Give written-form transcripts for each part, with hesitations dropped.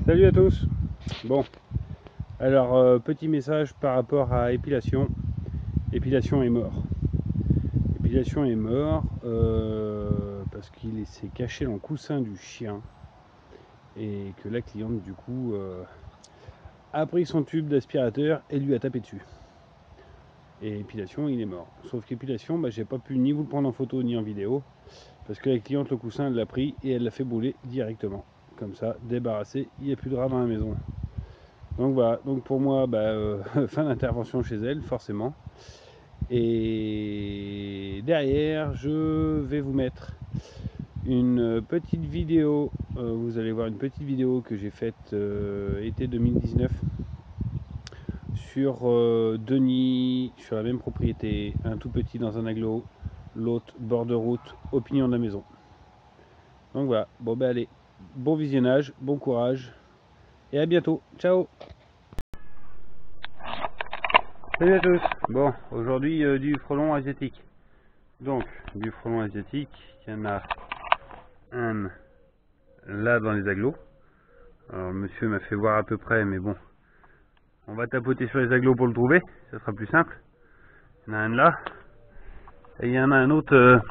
Salut à tous. Bon, alors petit message par rapport à épilation. Épilation est mort. Épilation est mort parce qu'il s'est caché dans le coussin du chien et que la cliente du coup a pris son tube d'aspirateur et lui a tapé dessus. Et épilation, il est mort. Sauf qu'épilation, j'ai pas pu ni vous le prendre en photo ni en vidéo parce que la cliente, le coussin, elle l'a pris et elle l'a fait brûler directement. Comme ça, débarrassé, il n'y a plus de rats dans la maison. Donc voilà, donc pour moi, fin d'intervention chez elle, forcément. Et derrière, je vais vous mettre une petite vidéo. Vous allez voir une petite vidéo que j'ai faite été 2019 sur deux nids, sur la même propriété, un tout petit dans un aglo, l'autre bord de route, au pignon de la maison. Donc voilà, bon allez, bon visionnage, bon courage, et à bientôt, ciao. Salut à tous. Bon, aujourd'hui du frelon asiatique. Donc, du frelon asiatique, il y en a un là dans les agglos. Alors, le monsieur m'a fait voir à peu près, mais bon, on va tapoter sur les agglos pour le trouver, ça sera plus simple. Il y en a un là, et il y en a un autre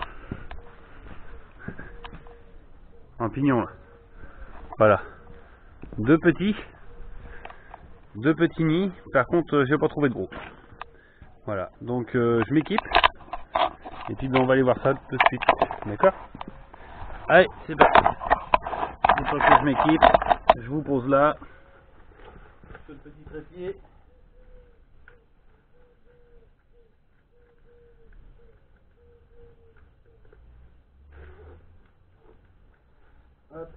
en pignon là. Voilà. Deux petits nids, par contre, j'ai pas trouvé de gros. Voilà, donc je m'équipe, et puis on va aller voir ça tout de suite, d'accord? Allez, c'est parti. Une fois que je m'équipe, je vous pose là sur le petit trépied. Hop.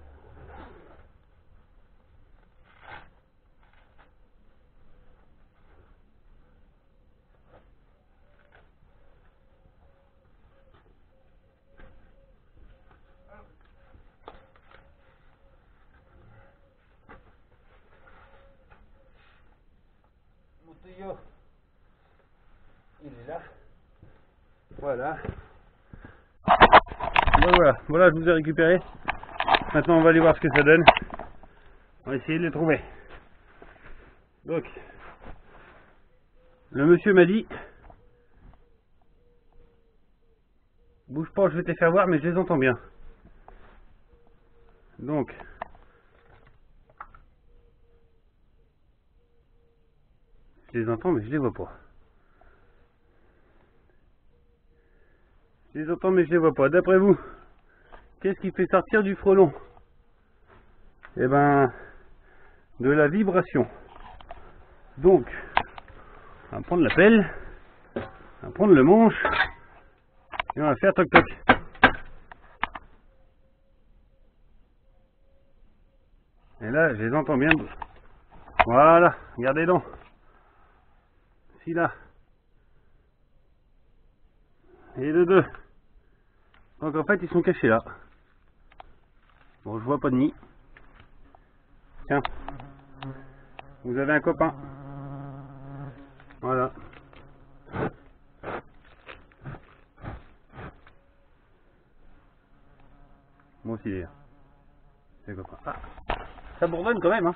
Mon tuyau, il est là. Voilà. Ben voilà, je vous ai récupéré. Maintenant on va aller voir ce que ça donne. On va essayer de les trouver. Donc, le monsieur m'a dit, bouge pas, je vais te les faire voir, mais je les entends bien. Donc, je les entends, mais je les vois pas. Je les entends, mais je les vois pas. D'après vous, qu'est-ce qui fait sortir du frelon? Eh ben, de la vibration. Donc, on va prendre la pelle, on va prendre le manche, et on va faire toc toc. Et là, je les entends bien. Voilà, regardez donc. Si là. Et de deux. Donc en fait, ils sont cachés là. Bon, je vois pas de nid. Tiens. Vous avez un copain. Voilà. Moi aussi d'ailleurs. C'est copain. Ah, ça bourdonne quand même, hein.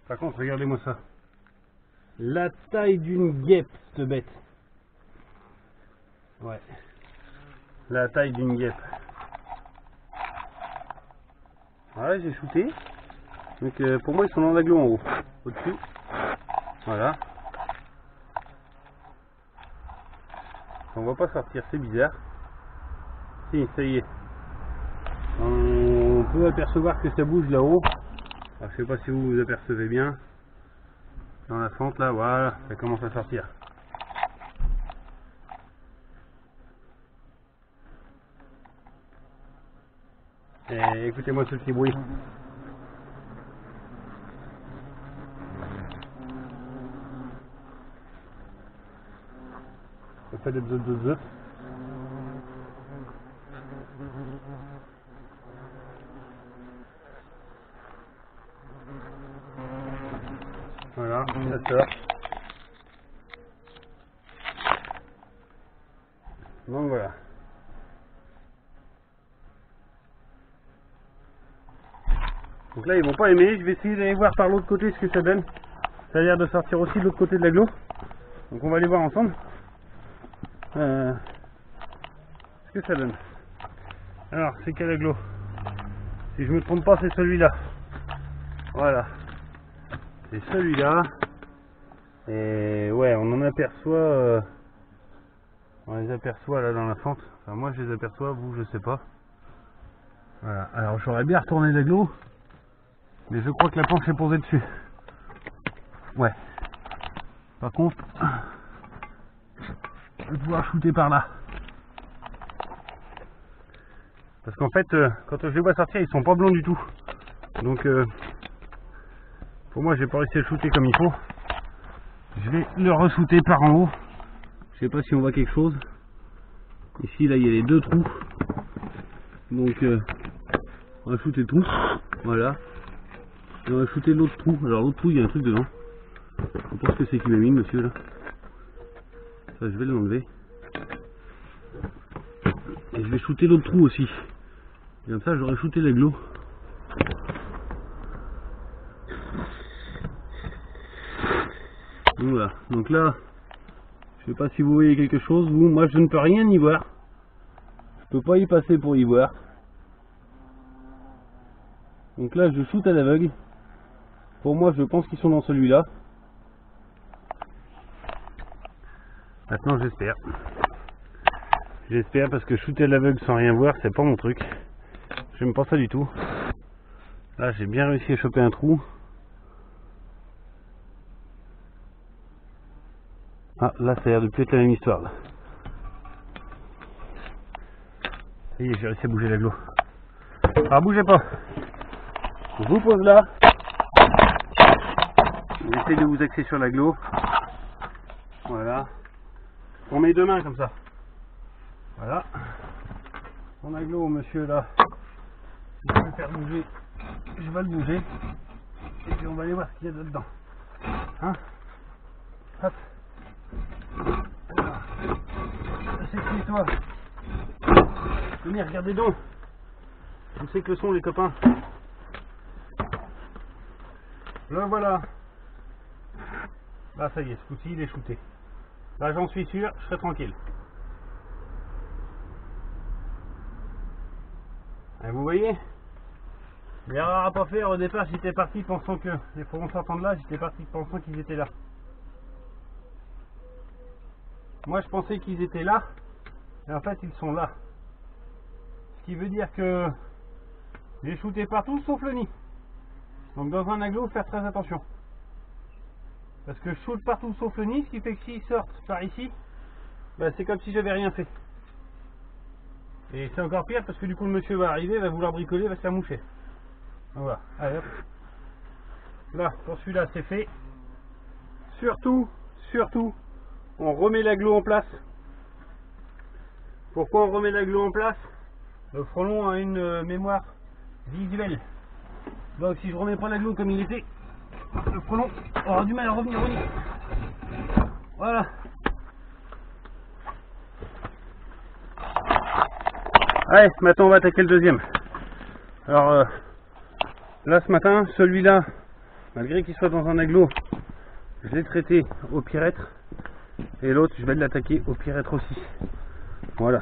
Par contre, regardez-moi ça. La taille d'une guêpe, cette bête. Ouais. La taille d'une guêpe. Voilà, j'ai shooté. Donc pour moi, ils sont dans l'aglo en haut. Au-dessus. Voilà. On va pas sortir, c'est bizarre. Si, ça y est. On peut apercevoir que ça bouge là-haut. Alors, je sais pas si vous apercevez bien. Dans la fente là, voilà, ça commence à sortir. Et écoutez-moi ce petit bruit. Ça fait des bzz. Voilà, ça sort. Donc voilà. Donc là ils vont pas aimer, je vais essayer d'aller voir par l'autre côté ce que ça donne. Ça a l'air de sortir aussi de l'autre côté de l'agglo. Donc on va aller voir ensemble ce que ça donne. Alors c'est quel agglo? Si je me trompe pas c'est celui-là. Voilà. C'est celui-là. Et ouais on en aperçoit on les aperçoit là dans la fente. Enfin moi je les aperçois, vous je sais pas. Voilà. Alors j'aurais bien retourné l'agglo. Mais je crois que la planche est posée dessus. Ouais. Par contre, je vais pouvoir shooter par là. Parce qu'en fait, quand je les vois sortir, ils sont pas blancs du tout. Donc, pour moi, j'ai pas réussi à le shooter comme il faut. Je vais le re-shooter par en haut. Je sais pas si on voit quelque chose. Ici, là, il y a les deux trous. Donc, on va shooter tout. Voilà. Et on va shooter l'autre trou. Alors, l'autre trou, il y a un truc dedans. Je pense que c'est qu'il m'a mis, monsieur, là. Ça, je vais l'enlever. Et je vais shooter l'autre trou aussi. Et comme ça, j'aurai shooté l'agglo. Voilà. Donc là, je sais pas si vous voyez quelque chose. Vous, moi, je ne peux rien y voir. Je peux pas y passer pour y voir. Donc là, je shoot à l'aveugle. Pour moi, je pense qu'ils sont dans celui-là. Maintenant, j'espère. J'espère parce que shooter à l'aveugle sans rien voir, c'est pas mon truc. J'aime pas ça du tout. Là, j'ai bien réussi à choper un trou. Ah, là, ça a l'air de plus être la même histoire. Là. Ça y est, j'ai réussi à bouger l'agglo. Alors, bougez pas. Je vous pose là. J'essaie de vous axer sur l'agglo. Voilà. On met deux mains comme ça. Voilà. Mon agglo, monsieur là. Si je vais le faire bouger, je vais le bouger. Et puis on va aller voir ce qu'il y a dedans. Hein? Hop. C'est qui toi? Venez, regardez donc. Je sais que le son, les copains. Le voilà. Là, ça y est, ce coup-ci, il est shooté. Là, j'en suis sûr, je serai tranquille. Et vous voyez, l'erreur à pas faire au départ, j'étais parti pensant que les frelons sortant de là, j'étais parti pensant qu'ils étaient là. Moi, je pensais qu'ils étaient là, et en fait, ils sont là. Ce qui veut dire que j'ai shooté partout sauf le nid. Donc, dans un agglo, faire très attention. Parce que je shoot partout sauf le nid, ce qui fait que s'ils sortent par ici, bah, c'est comme si j'avais rien fait. Et c'est encore pire parce que du coup le monsieur va arriver, va vouloir bricoler, va se faire moucher. Voilà, allez hop. Là, pour celui-là c'est fait. Surtout, on remet l'agglo en place. Pourquoi on remet l'agglo en place? Le frelon a une mémoire visuelle. Donc si je remets pas l'agglo comme il était, le frelon aura du mal à revenir au nid. Voilà. Allez, maintenant on va attaquer le deuxième. Alors là ce matin, celui-là, malgré qu'il soit dans un agglo, je l'ai traité au pyrètre. Et l'autre, je vais l'attaquer au pyrètre aussi. Voilà.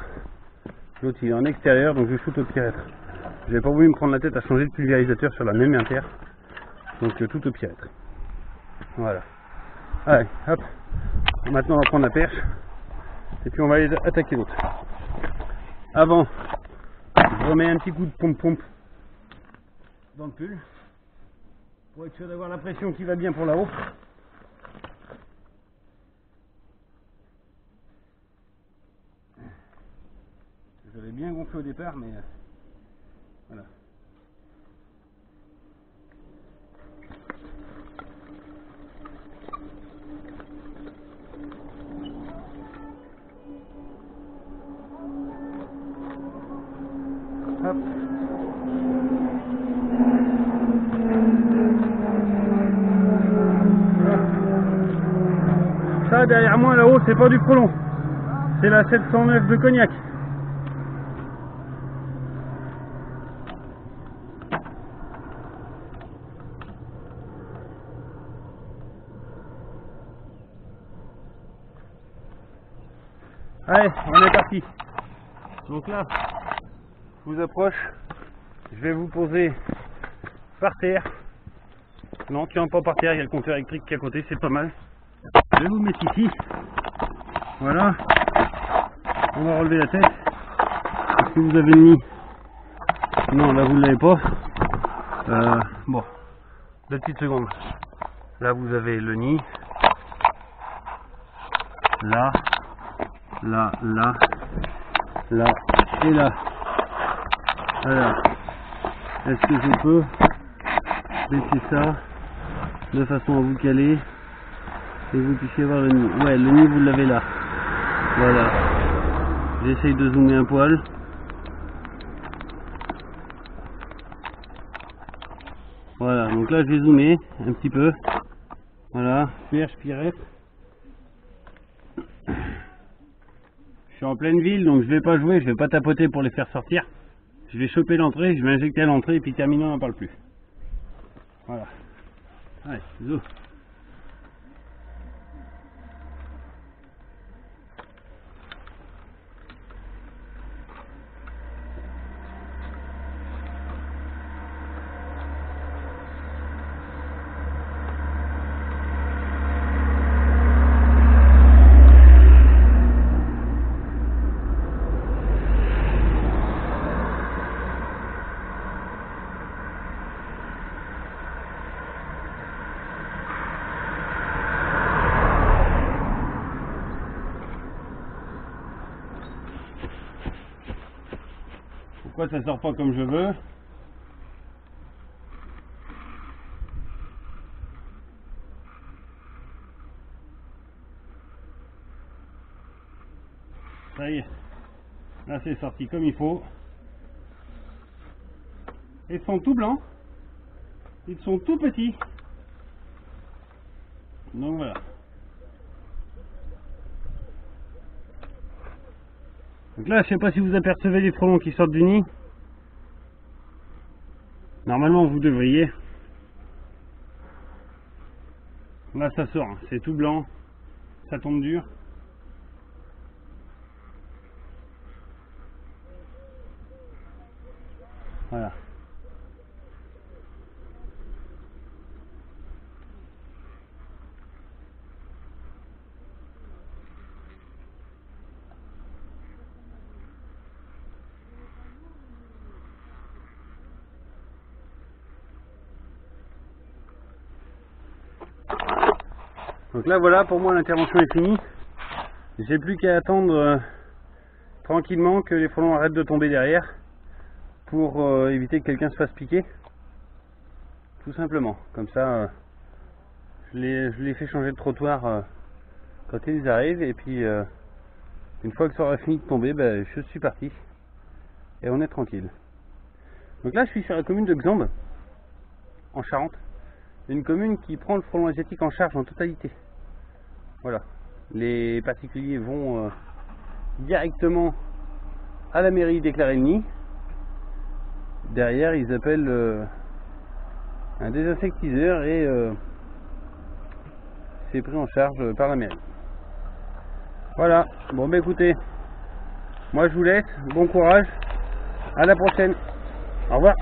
L'autre il est en extérieur, donc je shoot au pyrètre. Je n'ai pas voulu me prendre la tête à changer de pulvérisateur sur la même inter. Donc tout au pyrètre. Voilà. Allez, hop. Maintenant on va prendre la perche. Et puis on va aller attaquer l'autre. Avant, je remets un petit coup de pompe-pompe dans le pull. Pour être sûr d'avoir la pression qui va bien pour là-haut. J'avais bien gonflé au départ, mais voilà. Hop. Ça derrière moi là-haut c'est pas du frelon, c'est la 709 de Cognac. Allez, on est parti. Donc là, je vous approche. Je vais vous poser par terre. Non, tiens, pas par terre, il y a le compteur électrique qui est à côté, c'est pas mal. Je vais vous mettre ici. Voilà. On va relever la tête. Est-ce que vous avez le nid? Non, là vous ne l'avez pas. Bon, 2 petites secondes. Là vous avez le nid. Là, là, là, là et là. Alors, est-ce que je peux baisser ça de façon à vous caler et vous puissiez voir le nid? Ouais, le nid vous l'avez là. Voilà. J'essaye de zoomer un poil. Voilà, donc là je vais zoomer un petit peu. Voilà, Pierre Pirette. Je suis en pleine ville, donc je vais pas jouer, je vais pas tapoter pour les faire sortir. Je vais choper l'entrée, je vais injecter à l'entrée et puis terminer, on n'en parle plus. Voilà. Allez, zo. Pourquoi ça sort pas comme je veux? Ça y est, là c'est sorti comme il faut. Ils sont tout blancs, ils sont tout petits. Donc voilà. Donc là, je sais pas si vous apercevez les frelons qui sortent du nid. Normalement, vous devriez. Là, ça sort, hein. C'est tout blanc, ça tombe dur. Voilà. Donc là voilà, pour moi l'intervention est finie. J'ai plus qu'à attendre tranquillement que les frelons arrêtent de tomber derrière pour éviter que quelqu'un se fasse piquer. Tout simplement. Comme ça, je les fais changer de trottoir quand ils arrivent et puis une fois que ça aura fini de tomber, ben, je suis parti et on est tranquille. Donc là je suis sur la commune de Xambes en Charente. Une commune qui prend le frelon asiatique en charge en totalité. Voilà, les particuliers vont directement à la mairie déclarer le nid. Derrière, ils appellent un désinsectiseur et c'est pris en charge par la mairie. Voilà, bon bah écoutez, moi je vous laisse, bon courage, à la prochaine, au revoir.